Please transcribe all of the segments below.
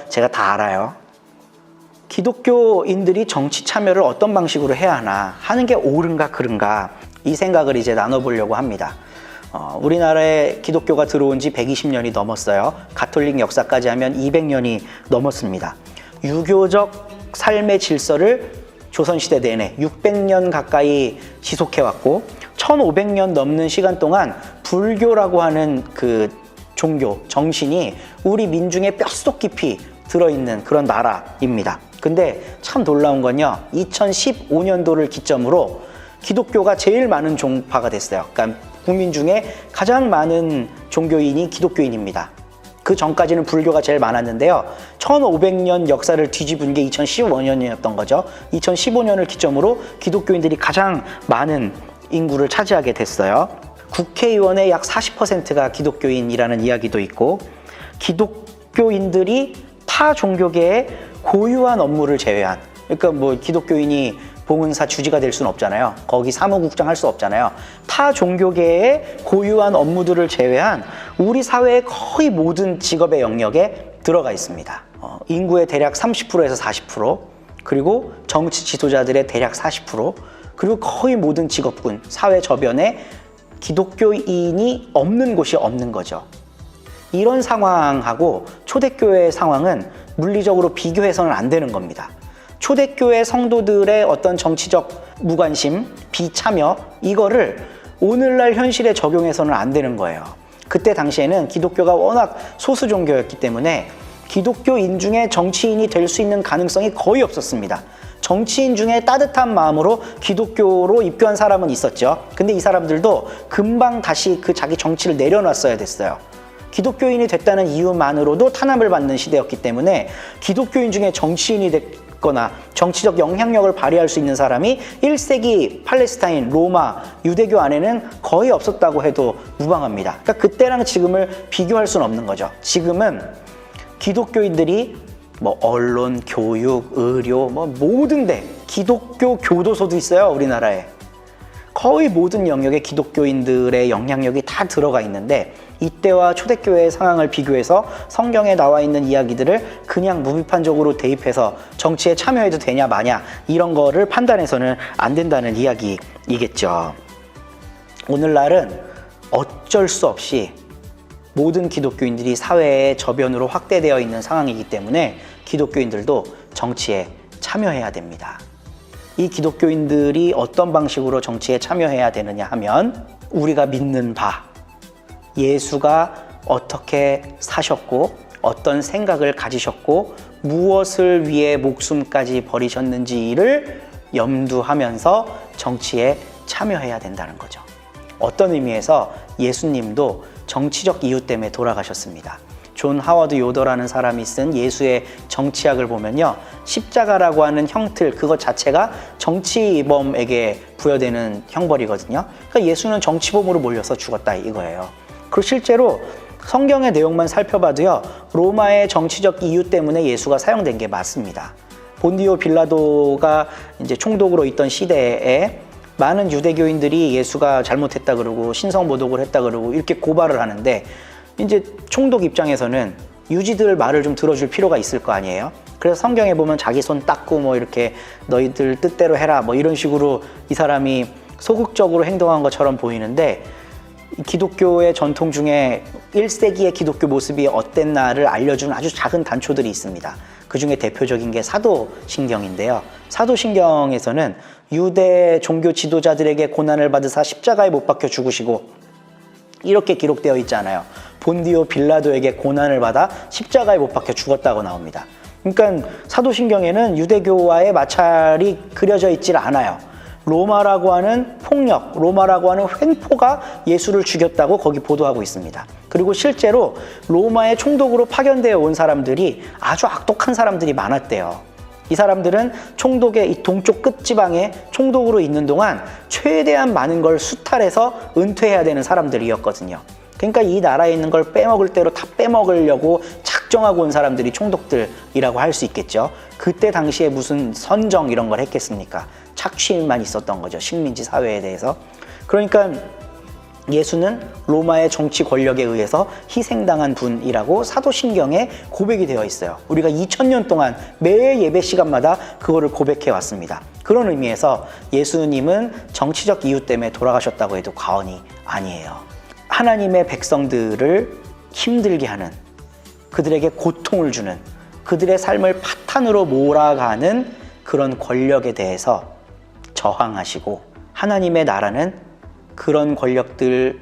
제가 다 알아요. 기독교인들이 정치 참여를 어떤 방식으로 해야 하나, 하는 게 옳은가 그른가, 이 생각을 이제 나눠보려고 합니다. 우리나라에 기독교가 들어온 지 120년이 넘었어요. 가톨릭 역사까지 하면 200년이 넘었습니다. 유교적 삶의 질서를 조선시대 내내 600년 가까이 지속해왔고, 1500년 넘는 시간 동안 불교라고 하는 그 종교, 정신이 우리 민중의 뼛속 깊이 들어있는 그런 나라입니다. 근데 참 놀라운 건요, 2015년도를 기점으로 기독교가 제일 많은 종파가 됐어요. 그러니까 국민 중에 가장 많은 종교인이 기독교인입니다. 그 전까지는 불교가 제일 많았는데요, 1500년 역사를 뒤집은 게 2015년이었던 거죠. 2015년을 기점으로 기독교인들이 가장 많은 인구를 차지하게 됐어요. 국회의원의 약 40%가 기독교인이라는 이야기도 있고, 기독교인들이 타 종교계의 고유한 업무를 제외한, 그러니까 뭐 기독교인이 봉은사 주지가 될 수는 없잖아요. 거기 사무국장 할 수 없잖아요. 타 종교계의 고유한 업무들을 제외한 우리 사회의 거의 모든 직업의 영역에 들어가 있습니다. 인구의 대략 30%에서 40%, 그리고 정치 지도자들의 대략 40%, 그리고 거의 모든 직업군, 사회 저변에 기독교인이 없는 곳이 없는 거죠. 이런 상황하고 초대교회의 상황은 물리적으로 비교해서는 안 되는 겁니다. 초대교회 성도들의 어떤 정치적 무관심, 비참여, 이거를 오늘날 현실에 적용해서는 안 되는 거예요. 그때 당시에는 기독교가 워낙 소수 종교였기 때문에 기독교인 중에 정치인이 될 수 있는 가능성이 거의 없었습니다. 정치인 중에 따뜻한 마음으로 기독교로 입교한 사람은 있었죠. 근데 이 사람들도 금방 다시 그 자기 정치를 내려놨어야 됐어요. 기독교인이 됐다는 이유만으로도 탄압을 받는 시대였기 때문에 기독교인 중에 정치인이 됐거나 정치적 영향력을 발휘할 수 있는 사람이 1세기 팔레스타인, 로마, 유대교 안에는 거의 없었다고 해도 무방합니다. 그러니까 그때랑 지금을 비교할 수는 없는 거죠. 지금은 기독교인들이 뭐 언론, 교육, 의료, 뭐 모든 데, 기독교 교도소도 있어요, 우리나라에. 거의 모든 영역에 기독교인들의 영향력이 다 들어가 있는데, 이때와 초대교회의 상황을 비교해서 성경에 나와 있는 이야기들을 그냥 무비판적으로 대입해서 정치에 참여해도 되냐 마냐, 이런 거를 판단해서는 안 된다는 이야기이겠죠. 오늘날은 어쩔 수 없이 모든 기독교인들이 사회의 저변으로 확대되어 있는 상황이기 때문에 기독교인들도 정치에 참여해야 됩니다. 이 기독교인들이 어떤 방식으로 정치에 참여해야 되느냐 하면, 우리가 믿는 바, 예수가 어떻게 사셨고 어떤 생각을 가지셨고 무엇을 위해 목숨까지 버리셨는지를 염두하면서 정치에 참여해야 된다는 거죠. 어떤 의미에서 예수님도 정치적 이유 때문에 돌아가셨습니다. 존 하워드 요더라는 사람이 쓴 예수의 정치학을 보면요, 십자가라고 하는 형틀, 그것 자체가 정치범에게 부여되는 형벌이거든요. 그러니까 예수는 정치범으로 몰려서 죽었다 이거예요. 그리고 실제로 성경의 내용만 살펴봐도요, 로마의 정치적 이유 때문에 예수가 사형된 게 맞습니다. 본디오 빌라도가 이제 총독으로 있던 시대에 많은 유대교인들이 예수가 잘못했다 그러고 신성모독을 했다 그러고 이렇게 고발을 하는데, 이제 총독 입장에서는 유지들 말을 좀 들어줄 필요가 있을 거 아니에요. 그래서 성경에 보면 자기 손 닦고 뭐 이렇게 너희들 뜻대로 해라 뭐 이런 식으로 이 사람이 소극적으로 행동한 것처럼 보이는데, 기독교의 전통 중에 1세기의 기독교 모습이 어땠나를 알려주는 아주 작은 단초들이 있습니다. 그 중에 대표적인 게 사도신경인데요. 사도신경에서는 유대 종교 지도자들에게 고난을 받으사 십자가에 못 박혀 죽으시고, 이렇게 기록되어 있잖아요. 본디오 빌라도에게 고난을 받아 십자가에 못 박혀 죽었다고 나옵니다. 그러니까 사도신경에는 유대교와의 마찰이 그려져 있질 않아요. 로마라고 하는 폭력, 로마라고 하는 횡포가 예수를 죽였다고 거기 보도하고 있습니다. 그리고 실제로 로마의 총독으로 파견되어 온 사람들이 아주 악독한 사람들이 많았대요. 이 사람들은 총독의 이 동쪽 끝지방에 총독으로 있는 동안 최대한 많은 걸 수탈해서 은퇴해야 되는 사람들이었거든요. 그러니까 이 나라에 있는 걸 빼먹을 대로 다 빼먹으려고 작정하고 온 사람들이 총독들이라고 할 수 있겠죠. 그때 당시에 무슨 선정 이런 걸 했겠습니까? 착취만 있었던 거죠, 식민지 사회에 대해서. 그러니까 예수는 로마의 정치 권력에 의해서 희생당한 분이라고 사도신경에 고백이 되어 있어요. 우리가 2000년 동안 매 예배 시간마다 그거를 고백해 왔습니다. 그런 의미에서 예수님은 정치적 이유 때문에 돌아가셨다고 해도 과언이 아니에요. 하나님의 백성들을 힘들게 하는, 그들에게 고통을 주는, 그들의 삶을 파탄으로 몰아가는 그런 권력에 대해서 저항하시고, 하나님의 나라는 그런 권력들이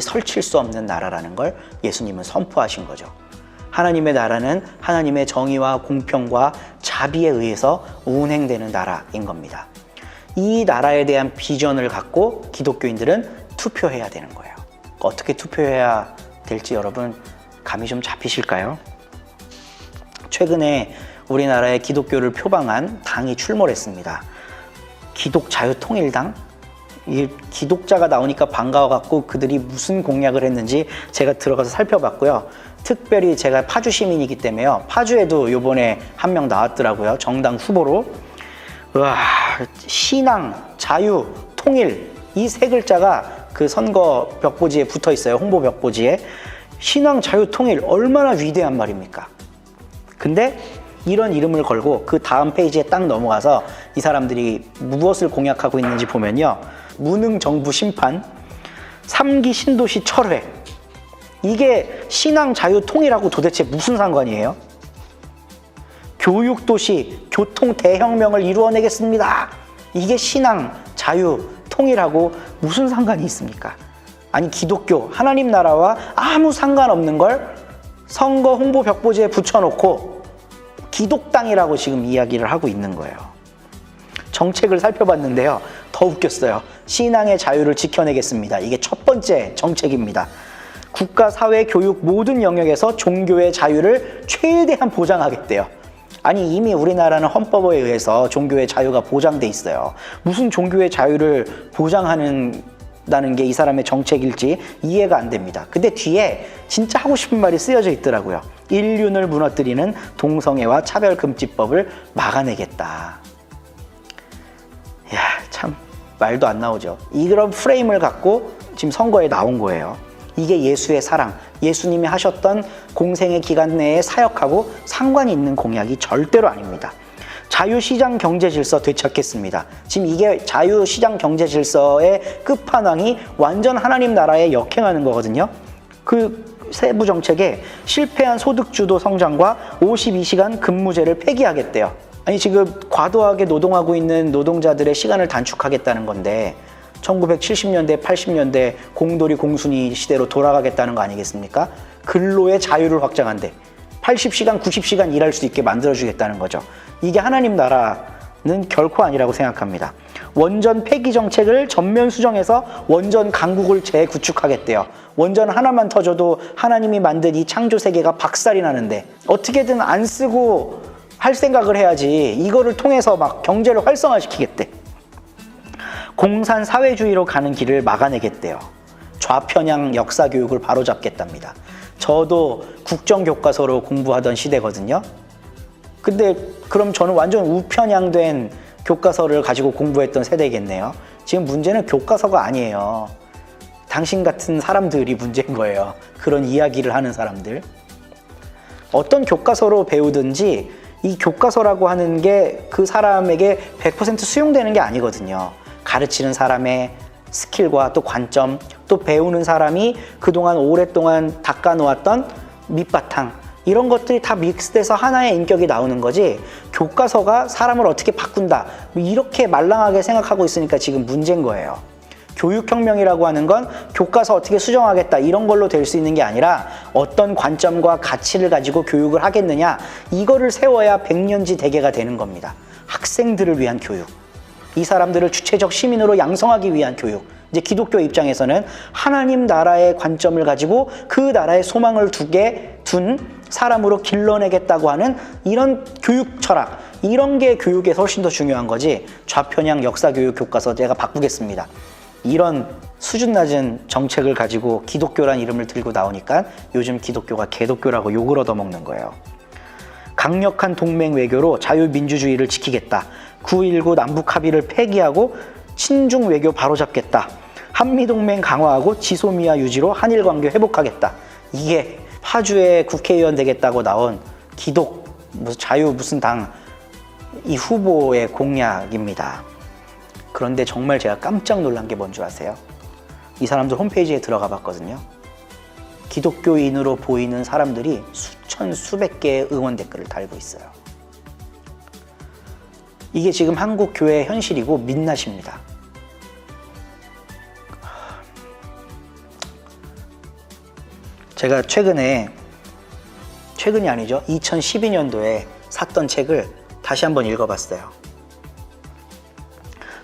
설칠 수 없는 나라라는 걸 예수님은 선포하신 거죠. 하나님의 나라는 하나님의 정의와 공평과 자비에 의해서 운행되는 나라인 겁니다. 이 나라에 대한 비전을 갖고 기독교인들은 투표해야 되는 거예요. 어떻게 투표해야 될지 여러분 감이 좀 잡히실까요? 최근에 우리나라에 기독교를 표방한 당이 출몰했습니다. 기독자유통일당? 이 기독자가 나오니까 반가워갖고 그들이 무슨 공약을 했는지 제가 들어가서 살펴봤고요. 특별히 제가 파주 시민이기 때문에요. 파주에도 요번에 한 명 나왔더라고요. 정당 후보로. 와, 신앙, 자유, 통일 이 세 글자가 그 선거 벽보지에 붙어 있어요. 홍보 벽보지에. 신앙, 자유, 통일 얼마나 위대한 말입니까? 근데 이런 이름을 걸고 그 다음 페이지에 딱 넘어가서 이 사람들이 무엇을 공약하고 있는지 보면요. 무능 정부 심판, 3기 신도시 철회. 이게 신앙 자유 통일하고 도대체 무슨 상관이에요? 교육 도시 교통 대혁명을 이루어내겠습니다. 이게 신앙 자유 통일하고 무슨 상관이 있습니까? 아니 기독교 하나님 나라와 아무 상관없는 걸 선거 홍보 벽보지에 붙여놓고 기독당이라고 지금 이야기를 하고 있는 거예요. 정책을 살펴봤는데요. 더 웃겼어요. 신앙의 자유를 지켜내겠습니다. 이게 첫 번째 정책입니다. 국가, 사회, 교육 모든 영역에서 종교의 자유를 최대한 보장하겠대요. 아니 이미 우리나라는 헌법에 의해서 종교의 자유가 보장돼 있어요. 무슨 종교의 자유를 보장하는다는 게 이 사람의 정책일지 이해가 안 됩니다. 근데 뒤에 진짜 하고 싶은 말이 쓰여져 있더라고요. 인륜을 무너뜨리는 동성애와 차별금지법을 막아내겠다. 이야, 참 말도 안 나오죠. 이런 프레임을 갖고 지금 선거에 나온 거예요. 이게 예수의 사랑, 예수님이 하셨던 공생의 기간 내에 사역하고 상관이 있는 공약이 절대로 아닙니다. 자유시장 경제질서 되찾겠습니다. 지금 이게 자유시장 경제질서의 끝판왕이 완전 하나님 나라에 역행하는 거거든요. 그 세부 정책에 실패한 소득주도 성장과 52시간 근무제를 폐기하겠대요. 아니 지금 과도하게 노동하고 있는 노동자들의 시간을 단축하겠다는 건데 1970년대, 80년대 공돌이 공순이 시대로 돌아가겠다는 거 아니겠습니까? 근로의 자유를 확장한대. 80시간, 90시간 일할 수 있게 만들어주겠다는 거죠. 이게 하나님 나라는 결코 아니라고 생각합니다. 원전 폐기 정책을 전면 수정해서 원전 강국을 재구축하겠대요. 원전 하나만 터져도 하나님이 만든 이 창조 세계가 박살이 나는데 어떻게든 안 쓰고 할 생각을 해야지 이거를 통해서 막 경제를 활성화시키겠대. 공산 사회주의로 가는 길을 막아내겠대요. 좌편향 역사 교육을 바로잡겠답니다. 저도 국정교과서로 공부하던 시대거든요. 근데 그럼 저는 완전 우편향된 교과서를 가지고 공부했던 세대겠네요. 지금 문제는 교과서가 아니에요. 당신 같은 사람들이 문제인 거예요. 그런 이야기를 하는 사람들. 어떤 교과서로 배우든지 이 교과서라고 하는 게 그 사람에게 100% 수용되는 게 아니거든요. 가르치는 사람의 스킬과 또 관점, 또 배우는 사람이 그동안 오랫동안 닦아놓았던 밑바탕, 이런 것들이 다 믹스돼서 하나의 인격이 나오는 거지 교과서가 사람을 어떻게 바꾼다 이렇게 말랑하게 생각하고 있으니까 지금 문제인 거예요. 교육혁명이라고 하는 건 교과서 어떻게 수정하겠다 이런 걸로 될 수 있는 게 아니라 어떤 관점과 가치를 가지고 교육을 하겠느냐 이거를 세워야 백년지 대계가 되는 겁니다. 학생들을 위한 교육, 이 사람들을 주체적 시민으로 양성하기 위한 교육. 이제 기독교 입장에서는 하나님 나라의 관점을 가지고 그 나라의 소망을 둔 사람으로 길러내겠다고 하는 이런 교육 철학, 이런 게 교육에서 훨씬 더 중요한 거지 좌편향 역사교육 교과서 제가 바꾸겠습니다. 이런 수준 낮은 정책을 가지고 기독교란 이름을 들고 나오니까 요즘 기독교가 개독교라고 욕을 얻어먹는 거예요. 강력한 동맹 외교로 자유민주주의를 지키겠다. 9.19 남북 합의를 폐기하고 친중 외교 바로잡겠다. 한미동맹 강화하고 지소미아 유지로 한일 관계 회복하겠다. 이게 파주에 국회의원 되겠다고 나온 기독 무슨 자유 무슨 당 이 후보의 공약입니다. 그런데 정말 제가 깜짝 놀란 게 뭔 줄 아세요? 이 사람들 홈페이지에 들어가 봤거든요. 기독교인으로 보이는 사람들이 수천 수백 개의 응원 댓글을 달고 있어요. 이게 지금 한국 교회의 현실이고 민낯입니다. 제가 최근이 아니죠. 2012년도에 샀던 책을 다시 한번 읽어봤어요.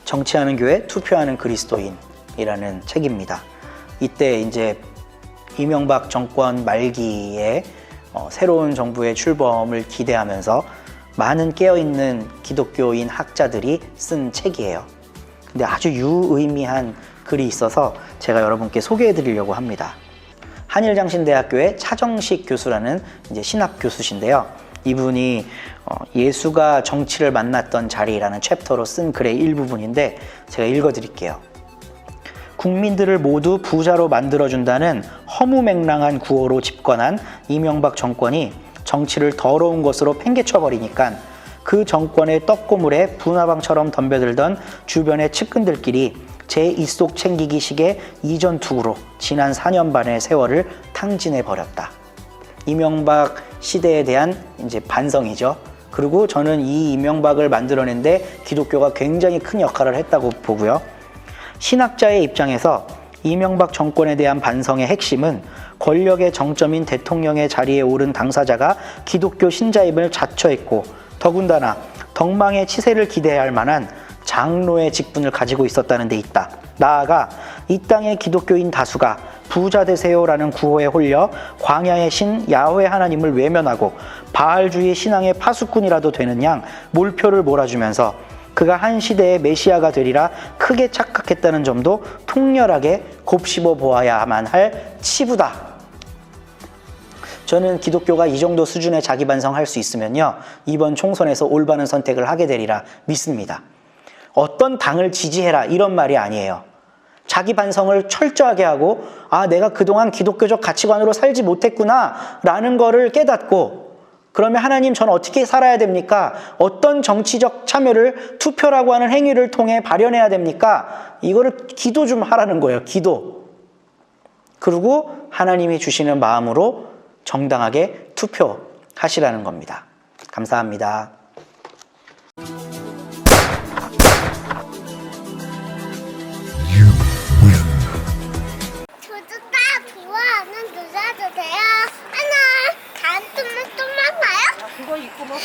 정치하는 교회, 투표하는 그리스도인이라는 책입니다. 이때 이제 이명박 정권 말기에 새로운 정부의 출범을 기대하면서 많은 깨어있는 기독교인 학자들이 쓴 책이에요. 근데 아주 유의미한 글이 있어서 제가 여러분께 소개해 드리려고 합니다. 한일장신대학교의 차정식 교수라는 이제 신학 교수신데요. 이분이 예수가 정치를 만났던 자리라는 챕터로 쓴 글의 일부분인데 제가 읽어 드릴게요. 국민들을 모두 부자로 만들어준다는 허무맹랑한 구호로 집권한 이명박 정권이 정치를 더러운 것으로 팽개쳐버리니까 그 정권의 떡고물에 분화방처럼 덤벼들던 주변의 측근들끼리 제 입속 챙기기식의 이전투구로 지난 4년 반의 세월을 탕진해버렸다. 이명박 시대에 대한 이제 반성이죠. 그리고 저는 이 이명박을 만들어낸데 기독교가 굉장히 큰 역할을 했다고 보고요. 신학자의 입장에서 이명박 정권에 대한 반성의 핵심은 권력의 정점인 대통령의 자리에 오른 당사자가 기독교 신자임을 자처했고 더군다나 덕망의 치세를 기대해야 할 만한 장로의 직분을 가지고 있었다는 데 있다. 나아가 이 땅의 기독교인 다수가 부자 되세요라는 구호에 홀려 광야의 신 야훼 하나님을 외면하고 바알주의 신앙의 파수꾼이라도 되는 양 몰표를 몰아주면서 그가 한 시대의 메시아가 되리라 크게 착각했다는 점도 통렬하게 곱씹어 보아야만 할 치부다. 저는 기독교가 이 정도 수준의 자기 반성할 수 있으면요, 이번 총선에서 올바른 선택을 하게 되리라 믿습니다. 어떤 당을 지지해라 이런 말이 아니에요. 자기 반성을 철저하게 하고 내가 그동안 기독교적 가치관으로 살지 못했구나 라는 거를 깨닫고, 그러면 하나님 전 어떻게 살아야 됩니까? 어떤 정치적 참여를 투표라고 하는 행위를 통해 발현해야 됩니까? 이거를 기도 좀 하라는 거예요. 기도. 그리고 하나님이 주시는 마음으로 정당하게 투표하시라는 겁니다. 감사합니다. 구독과 좋아요는 눌러주세요. 하나, 다음 주에 또 만나요. 그거 입고 뭐